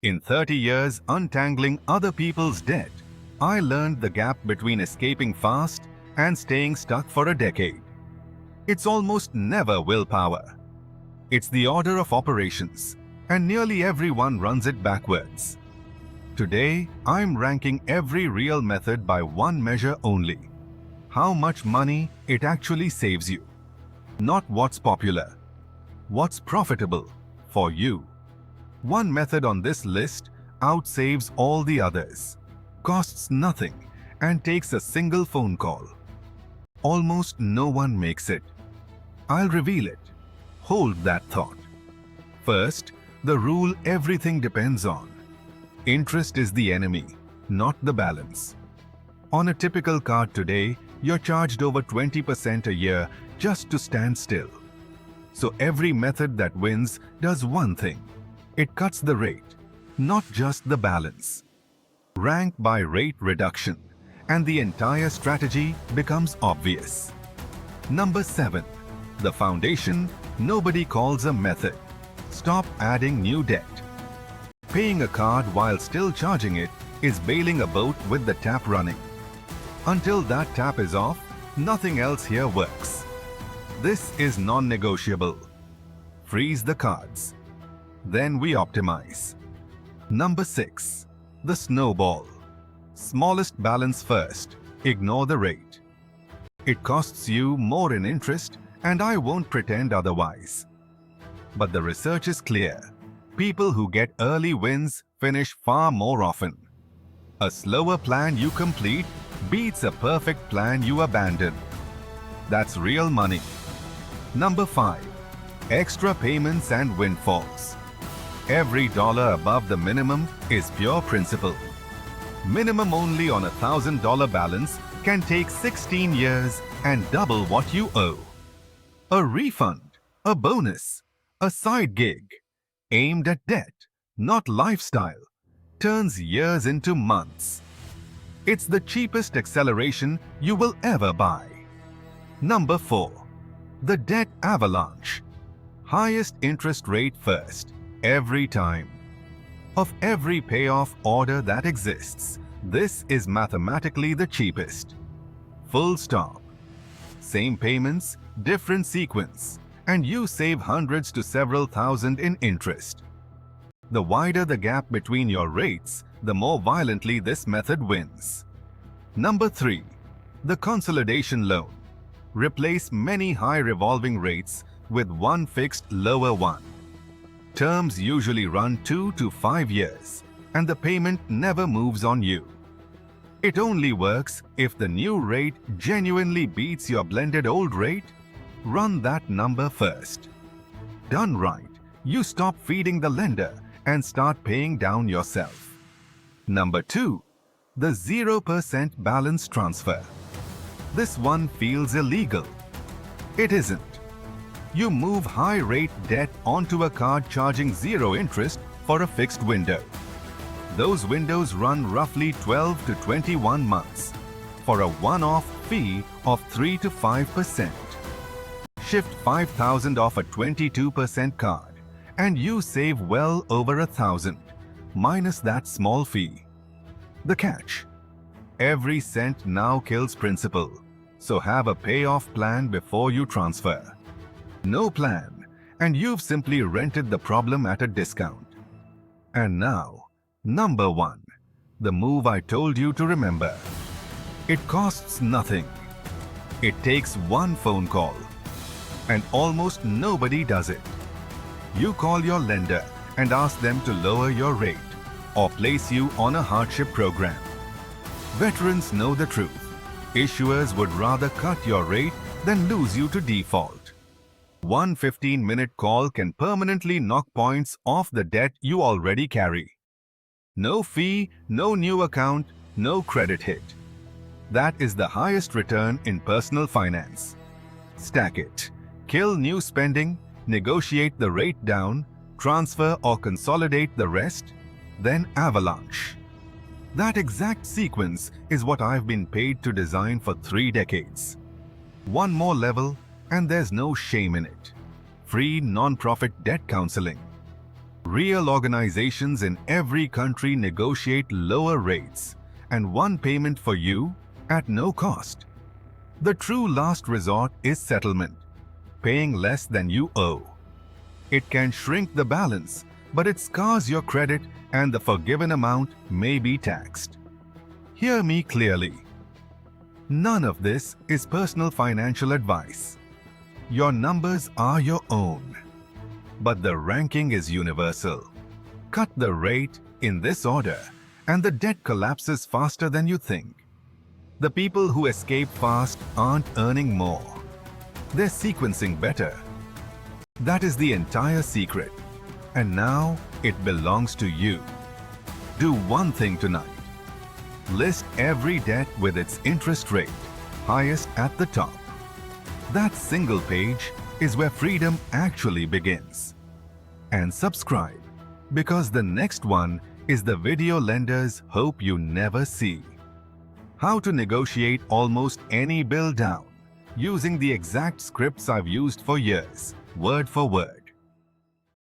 In 30 years untangling other people's debt, I learned the gap between escaping fast and staying stuck for a decade. It's almost never willpower. It's the order of operations, and nearly everyone runs it backwards. Today, I'm ranking every real method by one measure only: how much money it actually saves you. Not what's popular, what's profitable for you. One method on this list outsaves all the others, costs nothing, and takes a single phone call. Almost no one makes it. I'll reveal it. Hold that thought. First, the rule everything depends on. Interest is the enemy, not the balance. On a typical card today, you're charged over 20% a year just to stand still. So every method that wins does one thing. It cuts the rate, not just the balance. Rank by rate reduction, and the entire strategy becomes obvious. Number 7. The foundation nobody calls a method. Stop adding new debt. Paying a card while still charging it is bailing a boat with the tap running. Until that tap is off, nothing else here works. This is non-negotiable. Freeze the cards. Then we optimize. Number 6. The snowball. Smallest balance first. Ignore the rate. It costs you more in interest, and I won't pretend otherwise. But the research is clear. People who get early wins finish far more often. A slower plan you complete beats a perfect plan you abandon. That's real money. Number 5. Extra payments and windfalls. Every dollar above the minimum is pure principle. Minimum only on $1,000 balance can take 16 years and double what you owe. A refund, a bonus, a side gig, aimed at debt, not lifestyle, turns years into months. It's the cheapest acceleration you will ever buy. Number 4. The debt avalanche. Highest interest rate first, every time. Of every payoff order that exists, this is mathematically the cheapest. Full stop. Same payments, different sequence, and you save hundreds to several thousand in interest. The wider the gap between your rates, the more violently this method wins. Number 3. The consolidation loan. Replace many high revolving rates with one fixed lower one. Terms usually run 2 to 5 years, and the payment never moves on you. It only works if the new rate genuinely beats your blended old rate. Run that number first. Done right, you stop feeding the lender and start paying down yourself. Number 2. The 0% balance transfer. This one feels illegal. It isn't. You move high-rate debt onto a card charging 0 interest for a fixed window. Those windows run roughly 12 to 21 months for a one-off fee of 3 to 5%. Shift 5,000 off a 22% card and you save well over 1,000, minus that small fee. The catch: every cent now kills principal, so have a payoff plan before you transfer. No plan, and you've simply rented the problem at a discount. And now, number 1, the move I told you to remember. It costs nothing. It takes one phone call, and almost nobody does it. You call your lender and ask them to lower your rate or place you on a hardship program. Veterans know the truth. Issuers would rather cut your rate than lose you to default. One 15-minute call can permanently knock points off the debt you already carry. No fee, no new account, no credit hit. That is the highest return in personal finance. Stack it. Kill new spending, negotiate the rate down, transfer or consolidate the rest, then avalanche. That exact sequence is what I've been paid to design for 3 decades. One more level, and there's no shame in it. Free non-profit debt counseling. Real organizations in every country negotiate lower rates and one payment for you at no cost. The true last resort is settlement, paying less than you owe. It can shrink the balance, but it scars your credit and the forgiven amount may be taxed. Hear me clearly. None of this is personal financial advice. Your numbers are your own. But the ranking is universal. Cut the rate in this order, and the debt collapses faster than you think. The people who escape fast aren't earning more. They're sequencing better. That is the entire secret. And now it belongs to you. Do one thing tonight. List every debt with its interest rate, highest at the top. That single page is where freedom actually begins. And subscribe, because the next one is the video lenders hope you never see. How to negotiate almost any bill down using the exact scripts I've used for years, word for word.